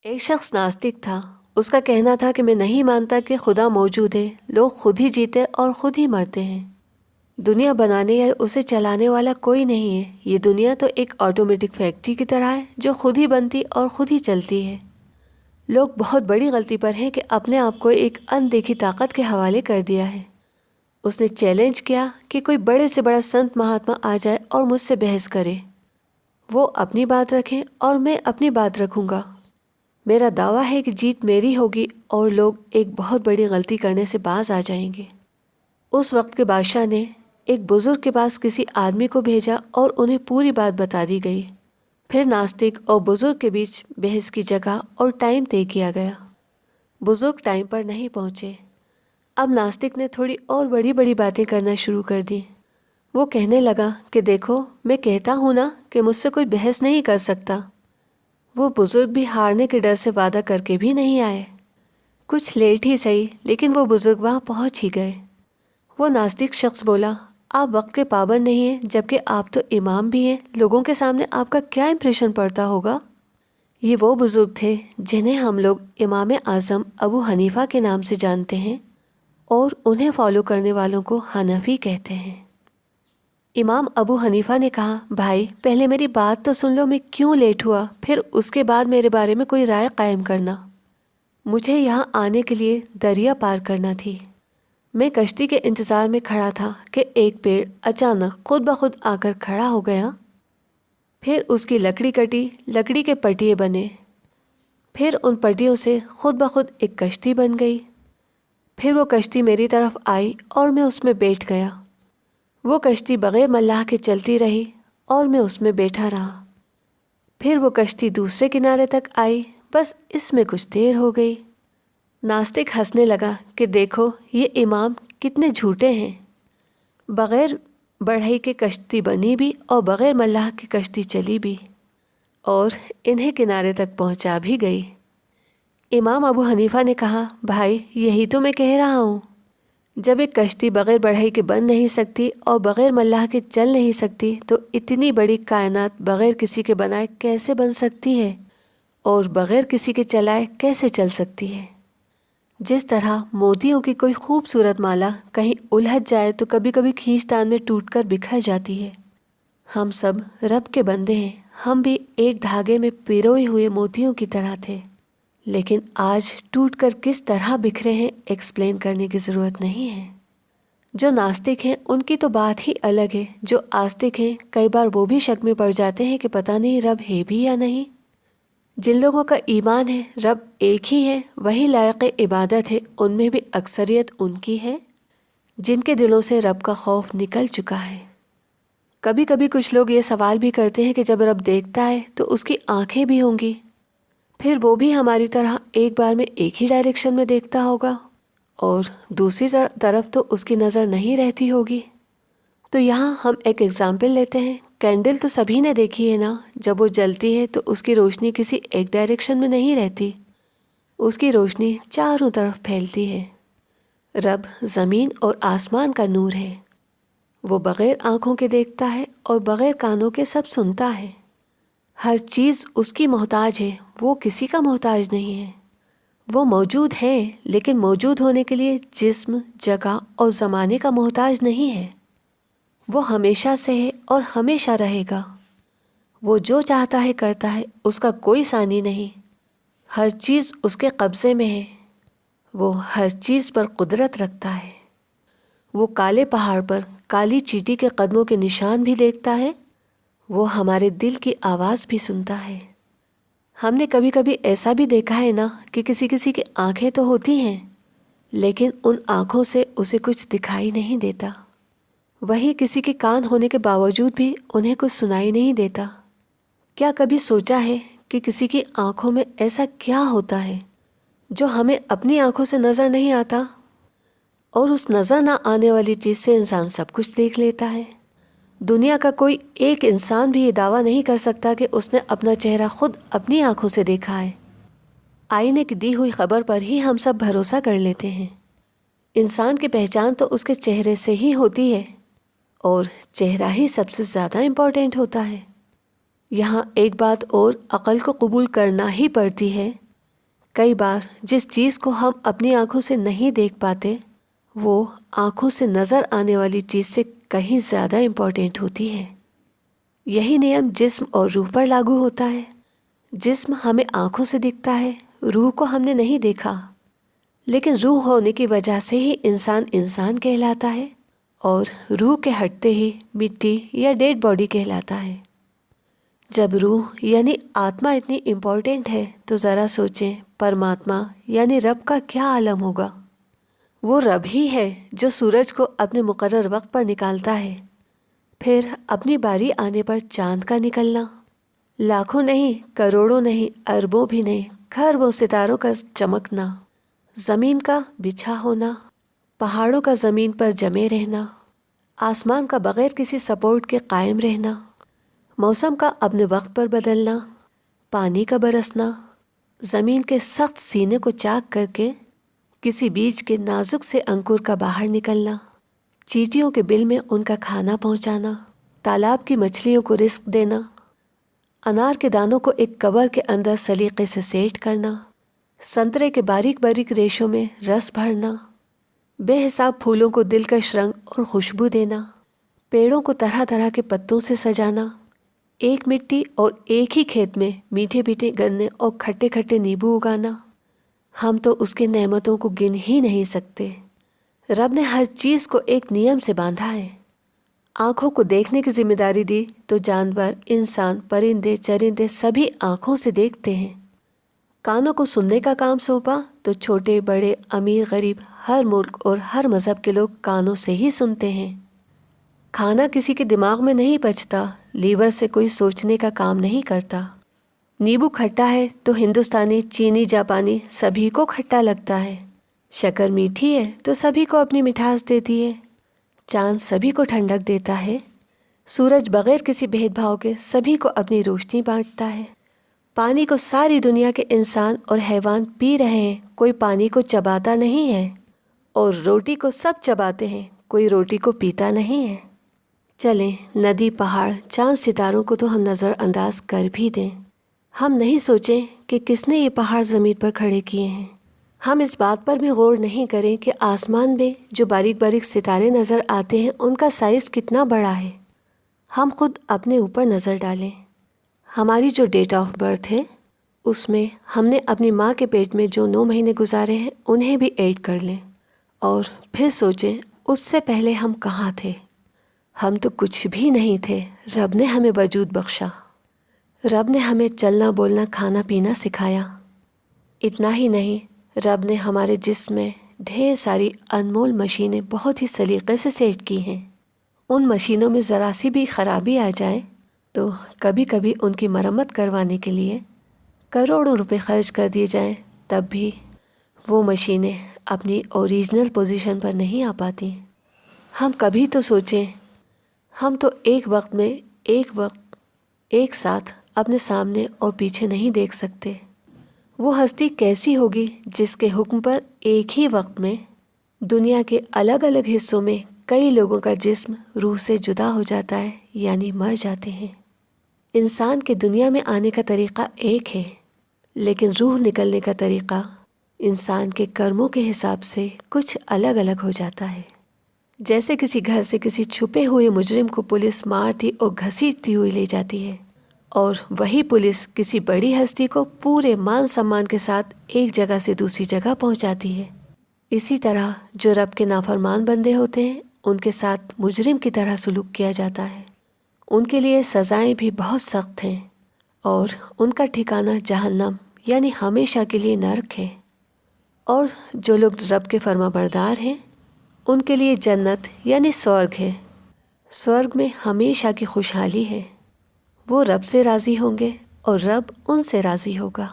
ایک شخص ناستک تھا۔ اس کا کہنا تھا کہ میں نہیں مانتا کہ خدا موجود ہے، لوگ خود ہی جیتے اور خود ہی مرتے ہیں۔ دنیا بنانے یا اسے چلانے والا کوئی نہیں ہے۔ یہ دنیا تو ایک آٹومیٹک فیکٹری کی طرح ہے جو خود ہی بنتی اور خود ہی چلتی ہے۔ لوگ بہت بڑی غلطی پر ہیں کہ اپنے آپ کو ایک اندیکھی طاقت کے حوالے کر دیا ہے۔ اس نے چیلنج کیا کہ کوئی بڑے سے بڑا سنت مہاتما آ جائے اور مجھ سے بحث کرے، وہ اپنی بات رکھیں اور میں اپنی بات رکھوں گا۔ میرا دعویٰ ہے کہ جیت میری ہوگی اور لوگ ایک بہت بڑی غلطی کرنے سے باز آ جائیں گے۔ اس وقت کے بادشاہ نے ایک بزرگ کے پاس کسی آدمی کو بھیجا اور انہیں پوری بات بتا دی گئی۔ پھر ناستک اور بزرگ کے بیچ بحث کی جگہ اور ٹائم طے کیا گیا۔ بزرگ ٹائم پر نہیں پہنچے۔ اب ناستک نے تھوڑی اور بڑی بڑی باتیں کرنا شروع کر دی۔ وہ کہنے لگا کہ دیکھو، میں کہتا ہوں نا کہ مجھ سے کوئی بحث نہیں کر سکتا۔ وہ بزرگ بھی ہارنے کے ڈر سے وعدہ کر کے بھی نہیں آئے۔ کچھ لیٹ ہی صحیح، لیکن وہ بزرگ وہاں پہنچ ہی گئے۔ وہ ناستک شخص بولا، آپ وقت کے پابند نہیں ہیں، جبکہ آپ تو امام بھی ہیں۔ لوگوں کے سامنے آپ کا کیا امپریشن پڑتا ہوگا؟ یہ وہ بزرگ تھے جنہیں ہم لوگ امام اعظم ابو حنیفہ کے نام سے جانتے ہیں اور انہیں فالو کرنے والوں کو حنفی کہتے ہیں۔ امام ابو حنیفہ نے کہا، بھائی پہلے میری بات تو سن لو، میں کیوں لیٹ ہوا، پھر اس کے بعد میرے بارے میں کوئی رائے قائم کرنا۔ مجھے یہاں آنے کے لیے دریا پار کرنا تھی۔ میں کشتی کے انتظار میں کھڑا تھا کہ ایک پیڑ اچانک خود بخود آ کر کھڑا ہو گیا۔ پھر اس کی لکڑی کٹی، لکڑی کے پٹیے بنے، پھر ان پٹیوں سے خود بخود ایک کشتی بن گئی۔ پھر وہ کشتی میری طرف آئی اور میں اس میں بیٹھ گیا۔ وہ کشتی بغیر ملاح کے چلتی رہی اور میں اس میں بیٹھا رہا۔ پھر وہ کشتی دوسرے کنارے تک آئی، بس اس میں کچھ دیر ہو گئی۔ ناستک ہنسنے لگا کہ دیکھو یہ امام کتنے جھوٹے ہیں۔ بغیر بڑھئی کے کشتی بنی بھی اور بغیر ملاح کی کشتی چلی بھی اور انہیں کنارے تک پہنچا بھی گئی۔ امام ابو حنیفہ نے کہا، بھائی یہی تو میں کہہ رہا ہوں، جب ایک کشتی بغیر بڑھئی کے بن نہیں سکتی اور بغیر ملاح کے چل نہیں سکتی تو اتنی بڑی کائنات بغیر کسی کے بنائے کیسے بن سکتی ہے اور بغیر کسی کے چلائے کیسے چل سکتی ہے؟ جس طرح موتیوں کی کوئی خوبصورت مالا کہیں الجھ جائے تو کبھی کبھی کھینچتان میں ٹوٹ کر بکھر جاتی ہے۔ ہم سب رب کے بندے ہیں، ہم بھی ایک دھاگے میں پیروئے ہوئے موتیوں کی طرح تھے، لیکن آج ٹوٹ کر کس طرح بکھرے ہیں ایکسپلین کرنے کی ضرورت نہیں ہے۔ جو ناستک ہیں ان کی تو بات ہی الگ ہے۔ جو آستک ہیں کئی بار وہ بھی شک میں پڑ جاتے ہیں کہ پتہ نہیں رب ہے بھی یا نہیں۔ جن لوگوں کا ایمان ہے رب ایک ہی ہے، وہی لائق عبادت ہے، ان میں بھی اکثریت ان کی ہے جن کے دلوں سے رب کا خوف نکل چکا ہے۔ کبھی کبھی کچھ لوگ یہ سوال بھی کرتے ہیں کہ جب رب دیکھتا ہے تو اس کی آنکھیں بھی ہوں گی، پھر وہ بھی ہماری طرح ایک بار میں ایک ہی ڈائریکشن میں دیکھتا ہوگا اور دوسری طرف تو اس کی نظر نہیں رہتی ہوگی۔ تو یہاں ہم ایک ایگزامپل لیتے ہیں۔ کینڈل تو سبھی نے دیکھی ہے نا، جب وہ جلتی ہے تو اس کی روشنی کسی ایک ڈائریکشن میں نہیں رہتی، اس کی روشنی چاروں طرف پھیلتی ہے۔ رب زمین اور آسمان کا نور ہے۔ وہ بغیر آنکھوں کے دیکھتا ہے اور بغیر کانوں کے سب سنتا ہے۔ ہر چیز اس کی محتاج ہے، وہ کسی کا محتاج نہیں ہے۔ وہ موجود ہے لیکن موجود ہونے کے لیے جسم، جگہ اور زمانے کا محتاج نہیں ہے۔ وہ ہمیشہ سے ہے اور ہمیشہ رہے گا۔ وہ جو چاہتا ہے کرتا ہے، اس کا کوئی ثانی نہیں۔ ہر چیز اس کے قبضے میں ہے۔ وہ ہر چیز پر قدرت رکھتا ہے۔ وہ کالے پہاڑ پر کالی چیٹی کے قدموں کے نشان بھی دیکھتا ہے۔ وہ ہمارے دل کی آواز بھی سنتا ہے۔ ہم نے کبھی کبھی ایسا بھی دیکھا ہے نا کہ کسی کی آنکھیں تو ہوتی ہیں لیکن ان آنکھوں سے اسے کچھ دکھائی نہیں دیتا۔ وہی کسی کے کان ہونے کے باوجود بھی انہیں کچھ سنائی نہیں دیتا۔ کیا کبھی سوچا ہے کہ کسی کی آنکھوں میں ایسا کیا ہوتا ہے جو ہمیں اپنی آنکھوں سے نظر نہیں آتا، اور اس نظر نہ آنے والی چیز سے انسان سب کچھ دیکھ لیتا ہے؟ دنیا کا کوئی ایک انسان بھی یہ دعویٰ نہیں کر سکتا کہ اس نے اپنا چہرہ خود اپنی آنکھوں سے دیکھا ہے۔ آئینے کی دی ہوئی خبر پر ہی ہم سب بھروسہ کر لیتے ہیں۔ انسان کی پہچان تو اس کے چہرے سے ہی ہوتی ہے اور چہرہ ہی سب سے زیادہ امپورٹنٹ ہوتا ہے۔ یہاں ایک بات اور عقل کو قبول کرنا ہی پڑتی ہے کئی بار جس چیز کو ہم اپنی آنکھوں سے نہیں دیکھ پاتے وہ آنکھوں سے نظر آنے والی چیز سے کہیں زیادہ امپورٹنٹ ہوتی ہے۔ یہی نیم جسم اور روح پر لاگو ہوتا ہے۔ جسم ہمیں آنکھوں سے دکھتا ہے، روح کو ہم نے نہیں دیکھا، لیکن روح ہونے کی وجہ سے ہی انسان انسان کہلاتا ہے، اور روح کے ہٹتے ہی مٹی یا ڈیڈ باڈی کہلاتا ہے۔ جب روح یعنی آتما اتنی امپورٹنٹ ہے تو ذرا سوچیں پرماتما یعنی رب کا کیا عالم ہوگا۔ وہ رب ہی ہے جو سورج کو اپنے مقرر وقت پر نکالتا ہے، پھر اپنی باری آنے پر چاند کا نکلنا، لاکھوں نہیں، کروڑوں نہیں، اربوں بھی نہیں، کھربوں ستاروں کا چمکنا، زمین کا بچھا ہونا، پہاڑوں کا زمین پر جمے رہنا، آسمان کا بغیر کسی سپورٹ کے قائم رہنا، موسم کا اپنے وقت پر بدلنا، پانی کا برسنا، زمین کے سخت سینے کو چاک کر کے کسی بیج کے نازک سے انکر کا باہر نکلنا، چیٹیوں کے بل میں ان کا کھانا پہنچانا، تالاب کی مچھلیوں کو رزق دینا، انار کے دانوں کو ایک کور کے اندر سلیقے سے سیٹ کرنا، سنترے کے باریک باریک ریشوں میں رس بھرنا، بے حساب پھولوں کو دلکش رنگ اور خوشبو دینا، پیڑوں کو طرح طرح کے پتوں سے سجانا، ایک مٹی اور ایک ہی کھیت میں میٹھے میٹھے گنے اور کھٹے کھٹے نیبو اگانا، ہم تو اس کے نعمتوں کو گن ہی نہیں سکتے۔ رب نے ہر چیز کو ایک نیم سے باندھا ہے۔ آنکھوں کو دیکھنے کی ذمہ داری دی تو جانور، انسان، پرندے، چرندے سبھی آنکھوں سے دیکھتے ہیں۔ کانوں کو سننے کا کام سونپا تو چھوٹے بڑے، امیر غریب، ہر ملک اور ہر مذہب کے لوگ کانوں سے ہی سنتے ہیں۔ کھانا کسی کے دماغ میں نہیں پچتا، لیور سے کوئی سوچنے کا کام نہیں کرتا۔ نیبو کھٹا ہے تو ہندوستانی، چینی، جاپانی سبھی کو کھٹا لگتا ہے۔ شکر میٹھی ہے تو سبھی کو اپنی مٹھاس دیتی ہے۔ چاند سبھی کو ٹھنڈک دیتا ہے۔ سورج بغیر کسی بھید بھاؤ کے سبھی کو اپنی روشنی بانٹتا ہے۔ پانی کو ساری دنیا کے انسان اور حیوان پی رہے ہیں، کوئی پانی کو چباتا نہیں ہے، اور روٹی کو سب چباتے ہیں، کوئی روٹی کو پیتا نہیں ہے۔ چلیں ندی، پہاڑ، چاند، ستاروں کو تو ہم نظر انداز کر بھی دیں، ہم نہیں سوچیں کہ کس نے یہ پہاڑ زمین پر کھڑے کیے ہیں۔ ہم اس بات پر بھی غور نہیں کریں کہ آسمان میں جو باریک باریک ستارے نظر آتے ہیں ان کا سائز کتنا بڑا ہے۔ ہم خود اپنے اوپر نظر ڈالیں۔ ہماری جو ڈیٹ آف برتھ ہے اس میں ہم نے اپنی ماں کے پیٹ میں جو 9 مہینے گزارے ہیں انہیں بھی ایڈ کر لیں، اور پھر سوچیں اس سے پہلے ہم کہاں تھے۔ ہم تو کچھ بھی نہیں تھے، رب نے ہمیں وجود بخشا، رب نے ہمیں چلنا بولنا کھانا پینا سکھایا۔ اتنا ہی نہیں، رب نے ہمارے جسم میں ڈھیر ساری انمول مشینیں بہت ہی سلیقے سے سیٹ کی ہیں۔ ان مشینوں میں ذرا سی بھی خرابی آ جائے تو کبھی کبھی ان کی مرمت کروانے کے لیے کروڑوں روپے خرچ کر دیے جائیں، تب بھی وہ مشینیں اپنی اوریجنل پوزیشن پر نہیں آ پاتی۔ ہم کبھی تو سوچیں، ہم تو ایک وقت ایک ساتھ اپنے سامنے اور پیچھے نہیں دیکھ سکتے۔ وہ ہستی کیسی ہوگی جس کے حکم پر ایک ہی وقت میں دنیا کے الگ الگ حصوں میں کئی لوگوں کا جسم روح سے جدا ہو جاتا ہے، یعنی مر جاتے ہیں۔ انسان کے دنیا میں آنے کا طریقہ ایک ہے، لیکن روح نکلنے کا طریقہ انسان کے کرموں کے حساب سے کچھ الگ الگ ہو جاتا ہے۔ جیسے کسی گھر سے کسی چھپے ہوئے مجرم کو پولیس مارتی اور گھسیٹتی ہوئی لے جاتی ہے، اور وہی پولیس کسی بڑی ہستی کو پورے مان سمان کے ساتھ ایک جگہ سے دوسری جگہ پہنچاتی ہے۔ اسی طرح جو رب کے نافرمان بندے ہوتے ہیں ان کے ساتھ مجرم کی طرح سلوک کیا جاتا ہے۔ ان کے لیے سزائیں بھی بہت سخت ہیں، اور ان کا ٹھکانہ جہنم یعنی ہمیشہ کے لیے نرک ہے۔ اور جو لوگ رب کے فرما بردار ہیں ان کے لیے جنت یعنی سورگ ہے۔ سورگ میں ہمیشہ کی خوشحالی ہے۔ وہ رب سے راضی ہوں گے اور رب ان سے راضی ہوگا۔